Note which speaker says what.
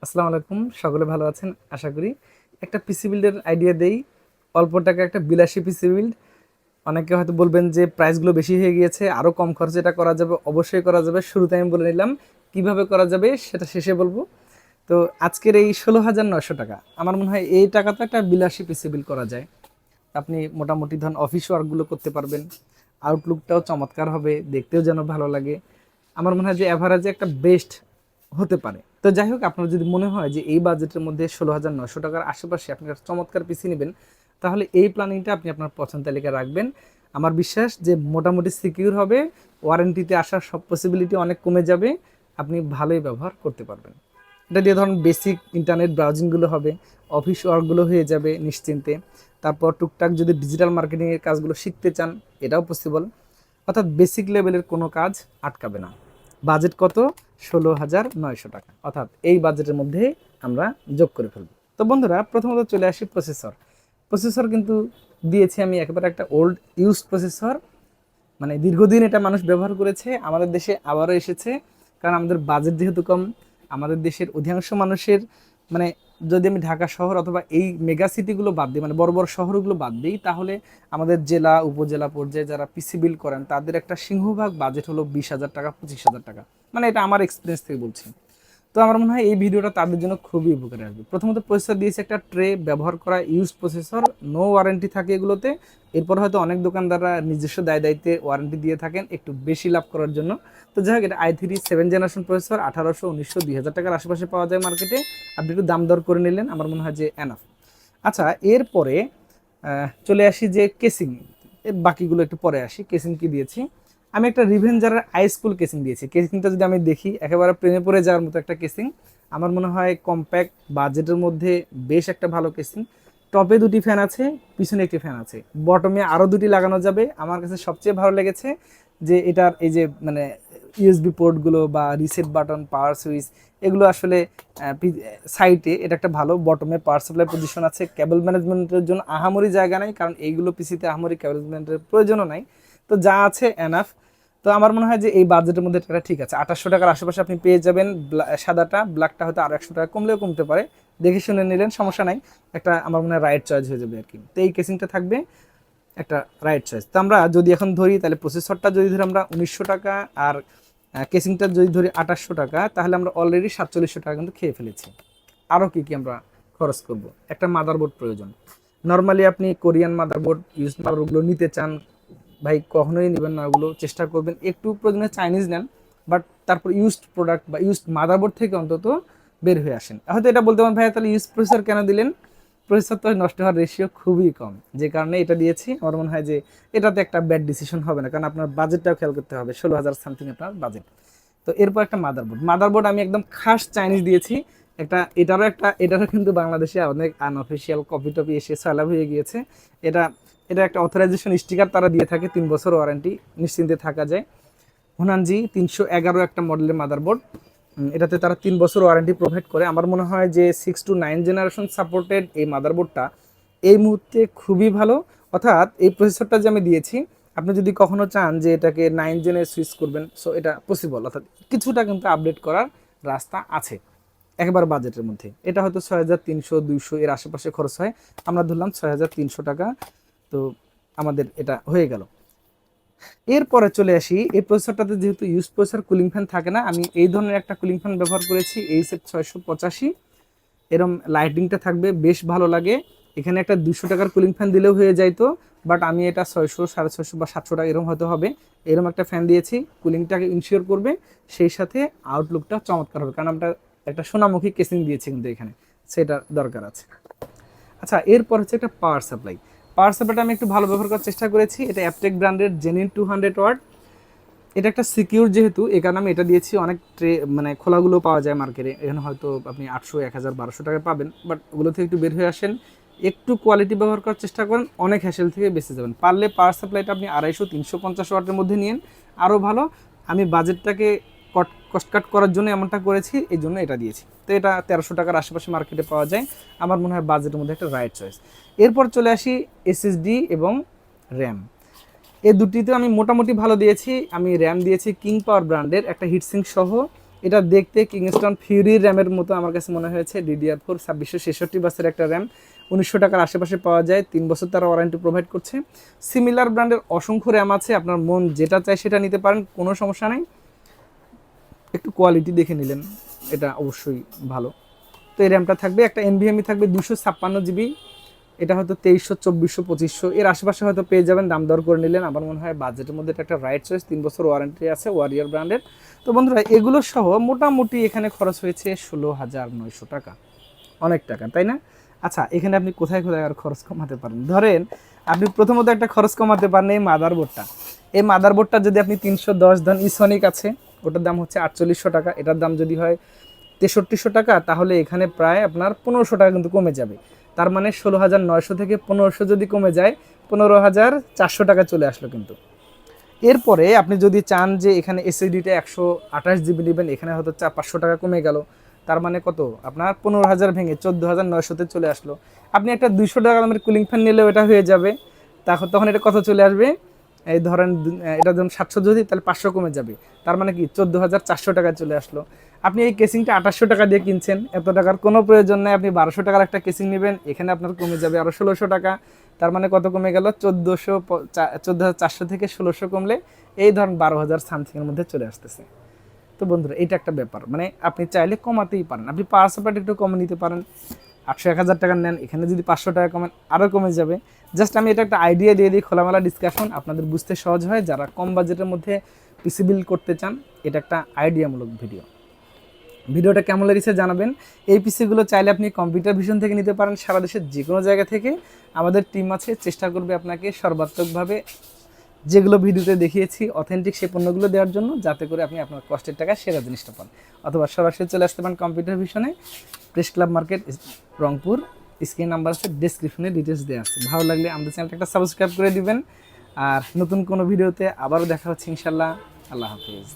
Speaker 1: আসসালামু আলাইকুম, সকলে ভালো আছেন আশা করি। একটা পিসি বিল্ডের আইডিয়া দেই। অল্প টাকা একটা বিলাসী পিসি বিল্ড। অনেকে হয়তো বলবেন যে প্রাইসগুলো বেশি হয়ে গিয়েছে, আরও কম খরচে এটা করা যাবে। অবশ্যই করা যাবে। শুরুতে আমি বলে নিলাম কিভাবে করা যাবে, সেটা শেষে বলবো। তো আজকের এই 16,900 টাকা, আমার মনে হয় এই টাকাতে একটা বিলাসী পিসি বিল্ড করা যায়। আপনি মোটামুটি ধরুন অফিস ওয়ার্কগুলো করতে পারবেন। আউটলুকটাও চমৎকার হবে, দেখতেও যেন ভালো লাগে। আমার মনে হয় যে অ্যাভারেজে একটা বেস্ট হতে পারে। তো যাই হোক, আপনার যদি মনে হয় যে এই বাজেটের মধ্যে 16,900 টাকার আশেপাশে আপনি একটা চমৎকার পিসি নেবেন, তাহলে এই প্ল্যানিংটা আপনি আপনার পছন্দ তালিকায় রাখবেন। আমার বিশ্বাস যে মোটামুটি সিকিউর হবে, ওয়ারেন্টিতে আসার সব পসিবিলিটি অনেক কমে যাবে, আপনি ভালোই ব্যবহার করতে পারবেন। এটা দিয়ে ধরুন বেসিক ইন্টারনেট ব্রাউজিংগুলো হবে, অফিস ওয়ার্কগুলো হয়ে যাবে নিশ্চিন্তে। তারপর টুকটাক যদি ডিজিটাল মার্কেটিংয়ের কাজগুলো শিখতে চান, এটাও পসিবল। অর্থাৎ বেসিক লেভেলের কোনো কাজ আটকাবে না। বাজেট কত? 16,900 টাকা। অর্থাৎ এই বাজেটের মধ্যে আমরা যোগ করে ফেলব। তো বন্ধুরা, প্রথমত চলে আসি প্রসেসর। প্রসেসর কিন্তু দিয়েছি আমি একেবারে একটা ওল্ড ইউজড প্রসেসর। মানে দীর্ঘদিন এটা মানুষ ব্যবহার করেছে, আমাদের দেশে আবারও এসেছে। কারণ আমাদের বাজেট যেহেতু কম, আমাদের দেশের অধিকাংশ মানুষের মানে, যদি আমি ঢাকা শহর অথবা এই মেগা সিটিগুলো বাদ দিই, মানে বড় বড় শহরগুলো বাদ দিই, তাহলে আমাদের জেলা উপজেলা পর্যায়ে যারা পিসি বিল্ড করেন তাদের একটা সিংহভাগ বাজেট হলো 20,000 টাকা, 25,000 টাকা। মানে এটা আমার এক্সপিরিয়েন্স থেকে বলছি। তো আমার মনে হয় এই ভিডিওটা তাদের জন্য খুবই উপকারে আসবে। প্রথমত প্রসেসর দিয়েছে একটা ট্রে, ব্যবহার করা ইউজড প্রসেসর, নো ওয়ারেন্টি থাকে এগুলোতে। এরপর হয়তো অনেক দোকানদাররা নিজস্ব দায় দায়িত্বে ওয়ারেন্টি দিয়ে থাকেন একটু বেশি লাভ করার জন্য। তো যাই হোক, এটা i3 7 জেনারেশন প্রসেসর, 1800, 1900, 2000 টাকার আশেপাশে পাওয়া যায় মার্কেটে। আপনি একটু দাম দর করে নিলেন, আমার মনে হয় যে এনাফ। আচ্ছা, এরপরে চলে আসি যে কেসিং। এর বাকিগুলো একটু পরে আসি। কেসিং কি দিয়েছি? আমি একটা রিভেঞ্জারের হাই স্কুল কেসিং দিয়েছি। কেসিংটা যদি আমি দেখি, একেবারে প্রেমে পড়ে যাওয়ার মতো একটা কেসিং। আমার মনে হয় কম্প্যাক্ট বাজেটের মধ্যে বেশ একটা ভালো কেসিং। টপে দুটি ফ্যান আছে, পিছনে একটি ফ্যান আছে, বটমে আরও দুটি লাগানো যাবে। আমার কাছে সবচেয়ে ভালো লেগেছে যে এটার এই যে মানে ইউএসবি পোর্টগুলো বা রিসেট বাটন, পাওয়ার সুইচ, এগুলো আসলে সাইটে এটা একটা ভালো। বটমে পাওয়ার সাপ্লাই পজিশন আছে। কেবল ম্যানেজমেন্টের জন্য আহামরি জায়গা নাই, কারণ এইগুলো পিসিতে আহামরি কেবল ম্যানেজমেন্টের প্রয়োজনও নাই। তো যা আছে এনাফ। তো আমার মনে হয় যে এই বাজেটের মধ্যে এটা ঠিক আছে। 2800 টাকার আশেপাশে আপনি পেয়ে যাবেন সাদাটা। ব্ল্যাকটা হয়তো আর 100 টাকা কমলেও কমতে পারে, দেখে শুনে নিলেন, সমস্যা নাই। একটা আমার মনে হয় রাইট চয়েস হয়ে যাবে আর কি। তো এই কেসিংটা থাকবে একটা রাইট চয়েস। তো আমরা যদি এখন ধরি, তাহলে প্রসেসরটা যদি ধরি আমরা 1900 টাকা, আর কেসিংটা যদি ধরি 2800 টাকা, তাহলে আমরা অলরেডি 4700 টাকা কিন্তু খেয়ে ফেলেছি। আরও কী কী আমরা খরচ করব? একটা মাদারবোর্ড প্রয়োজন। নর্মালি আপনি কোরিয়ান মাদারবোর্ড, ইউজ মাদারবোর্ডগুলো নিতে চান, ভাই কখনোই নেবেন না ওগুলো। চেষ্টা করবেন একটু প্রয়োজনে চাইনিজ নেন, বাট তারপর ইউজড প্রোডাক্ট বা ইউজড মাদারবোর্ড থেকে অন্তত বের হয়ে আসেন। হয়তো এটা বলতে পারেন, ভাই তাহলে ইউজ প্রসেসর কেন দিলেন? প্রসেসর তো নষ্ট হওয়ার রেশিও খুবই কম, যে কারণে এটা দিয়েছি। আমার মনে হয় যে এটাতে একটা ব্যাড ডিসিশন হবে না, কারণ আপনার বাজেটটাও খেয়াল করতে হবে। 16,000 সামথিং আপনার বাজেট। তো এরপর একটা মাদারবোর্ড। মাদারবোর্ড আমি একদম খাস চাইনিজ দিয়েছি একটা। এটারও কিন্তু বাংলাদেশে অনেক আনঅফিসিয়াল কপি টপি এসে সালাভ হয়ে গিয়েছে। এটা এটা একটা অথরাইজেশন স্টিকার তারা দিয়ে থাকে, 3 বছর ওয়ারেন্টি, নিশ্চিন্তে থাকা যায়। হুনানজি 311 একটা মডেলের মাদারবোর্ড। এটাতে তারা 3 বছর ওয়ারেন্টি প্রোভাইড করে। আমার মনে হয় যে 6 to 9 জেনারেশন সাপোর্টেড এই মাদারবোর্ডটা এই মুহূর্তে খুবই ভালো। অর্থাৎ এই প্রসেসরটা যে আমি দিয়েছি, আপনি যদি কখনো চান যে এটাকে 9 জেনে সুইচ করবেন, সো এটা পসিবল। অর্থাৎ কিছুটা কিন্তু আপডেট করার রাস্তা আছে একবার বাজেটের মধ্যে। এটা হয়তো 6,300, 200 এর আশেপাশে খরচ হয়। আমরা ধরলাম 6,300 টাকা। তো আমাদের এটা হয়ে গেল। এরপরে চলে আসি, এই প্রসেসরটাতে যেহেতু ইউজ প্রসেসর, কুলিং ফ্যান থাকে না, আমি এই ধরনের একটা কুলিং ফ্যান ব্যবহার করেছি, এইচএফ 685। এরম লাইটিংটা থাকবে, বেশ ভালো লাগে। এখানে একটা 200 টাকার কুলিং ফ্যান দিলেও হয়ে যাইতো, বাট আমি এটা 600, 650 বা 700 টাকা এরকম হয়তো হবে, এরকম একটা ফ্যান দিয়েছি। কুলিংটাকে ইনশিওর করবে, সেই সাথে আউটলুকটা চমৎকার হবে, কারণ আমরা একটা সোনামুখী কেসিং দিয়েছি কিন্তু এখানে, সেটা দরকার আছে। আচ্ছা, এরপর হচ্ছে একটা পাওয়ার সাপ্লাই। পাওয়ার সাপ্লাইটা আমি একটু ভালো ব্যবহার করার চেষ্টা করেছি। এটা অ্যাপটেক ব্র্যান্ডের জেনিন 200 ওয়াট। এটা একটা সিকিউর যেহেতু, এই কারণে আমি এটা দিয়েছি। অনেক ট্রে মানে খোলাগুলো পাওয়া যায় মার্কেটে, এখানে হয়তো আপনি 800, 1000, 1200 টাকায় পাবেন, বাট ওগুলো থেকে একটু বের হয়ে আসেন, একটু কোয়ালিটি ব্যবহার করার চেষ্টা করেন, অনেক হ্যাসেল থেকে বেঁচে যাবেন। পারলে পাওয়ার সাপ্লাইটা আপনি 250, 350 ওয়াটের মধ্যে নিন, আরও ভালো। আমি বাজেটটাকে কস্ট কাট করার জন্য এমনটা করেছি, এই জন্য এটা দিয়েছি। তো এটা 1300 টাকার আশেপাশে মার্কেটে পাওয়া যায়। আমার মনে হয় বাজেটের মধ্যে একটা রাইট চয়েস। এরপর চলে আসি এসএসডি এবং র্যাম। এই দুটিতে আমি মোটামুটি ভালো দিয়েছি। আমি র্যাম দিয়েছি কিং পাওয়ার ব্র্যান্ডের একটা হিটসিঙ্ক সহ, এটা দেখতে কিংস্টন ফিউরি র্যামের মতো আমার কাছে মনে হয়েছে। DDR4 2666 বাসের একটা র্যাম, 1900 টাকার আশেপাশে পাওয়া যায়, 3 বছর তারা ওয়ারেন্টি প্রোভাইড করছে। সিমিলার ব্র্যান্ডের অসংখ্য র্যাম আছে, আপনার মন যেটা চায় সেটা নিতে পারেন, কোনো সমস্যা নেই। একটু কোয়ালিটি দেখে নিলেন, এটা অবশ্যই ভালো। তো এই র্যামটা থাকবে, একটা NVMe থাকবে 256 GB, এটা হয়তো 2300, 2400, 2500 এর আশেপাশে হয়তো পেয়ে যাবেন, দাম দর করে নিলেন। আমার মনে হয় বাজেটের মধ্যে এটা একটা রাইট চয়েস, 3 বছর ওয়ারেন্টি আছে ওয়ারিয়র ব্র্যান্ডের। তো বন্ধুরা এগুলো সহ মোটামুটি এখানে খরচ হয়েছে 16,900 টাকা, অনেক টাকা তাই না? আচ্ছা, এখানে আপনি কোথায় কোথায় আর খরচ কমাতে পারেন? ধরেন আপনি প্রথমত একটা খরচ কমাতে পারেন এই মাদারবোর্ডটা। এই মাদারবোর্ডটা যদি আপনি 310 ধরেন, ইসনিক আছে, ওটার দাম হচ্ছে 4800 টাকা, এটার দাম যদি হয় 6300 টাকা, তাহলে এখানে প্রায় আপনার 1500 টাকা কিন্তু কমে যাবে। তার মানে 16,900 থেকে 1500 যদি কমে যায়, 15,400 টাকা চলে আসলো কিন্তু। এরপরে আপনি যদি চান যে এখানে SSDটা 128 GB নেবেন, এখানে হয়তো 500 টাকা কমে গেল, তার মানে কত আপনার 15,000 ভেঙে 14,900-তে চলে আসলো। আপনি একটা 200 টাকা দামের কুলিং ফ্যান নিলেও এটা হয়ে যাবে, তখন এটা কত চলে আসবে? এই ধরেন এটা ধরুন 700 যদি, তাহলে 500 কমে যাবে, তার মানে কি 14,400 টাকা চলে আসলো। আপনি এই কেসিংটা 2800 টাকা দিয়ে কিনছেন, এত টাকার কোনো প্রয়োজন নেই, আপনি 1200 টাকার একটা কেসিং নেবেন, এখানে আপনার কমে যাবে আরও 1600 টাকা। তার মানে কত কমে গেল? 14,400 থেকে 1600 কমলে এই ধরেন 12,000 সামথিংয়ের মধ্যে চলে আসতেছে। তো বন্ধুরা এটা একটা ব্যাপার, মানে আপনি চাইলে কমাতেই পারেন, আপনি পাওয়ার সাপ্লাইটা একটু কমে নিতে পারেন। 800-1000 টাকা নেন, এখানে যদি 500 টাকা কমেন আরও কমে যাবে। জাস্ট আমি এটা একটা আইডিয়া দিয়ে দিই, খোলামেলা ডিসকাশন, আপনাদের বুঝতে সহজ হয় যারা কম বাজেটের মধ্যে পিসি বিল্ড করতে চান। এটা একটা আইডিয়ামূলক ভিডিওটা কেমন লেগেছে জানাবেন। এই পিসিগুলো চাইলে আপনি কম্পিউটার ভিশন থেকে নিতে পারেন, সারা দেশের যে কোনো জায়গা থেকে আমাদের টিম আছে, চেষ্টা করবে আপনাকে সর্বাত্মকভাবে যেগুলো ভিডিওতে দেখিয়েছি অথেন্টিক সেই পণ্যগুলো দেওয়ার জন্য, যাতে করে আপনি আপনার কষ্টের টাকা সেরা জিনিসটা পান। অথবা সরাসরি চলে আসতে পারেন কম্পিউটার ভিশনে, press club market, Rangpur. Screen number আছে, ডেসক্রিপশনে ডিটেলস দেওয়া আছে। ভালো লাগলে আমাদের চ্যানেলটা একটা সাবস্ক্রাইব করে দিবেন। আর নতুন কোনো ভিডিওতে আবারও দেখা হচ্ছে ইনশাল্লাহ। আল্লাহ হাফিজ।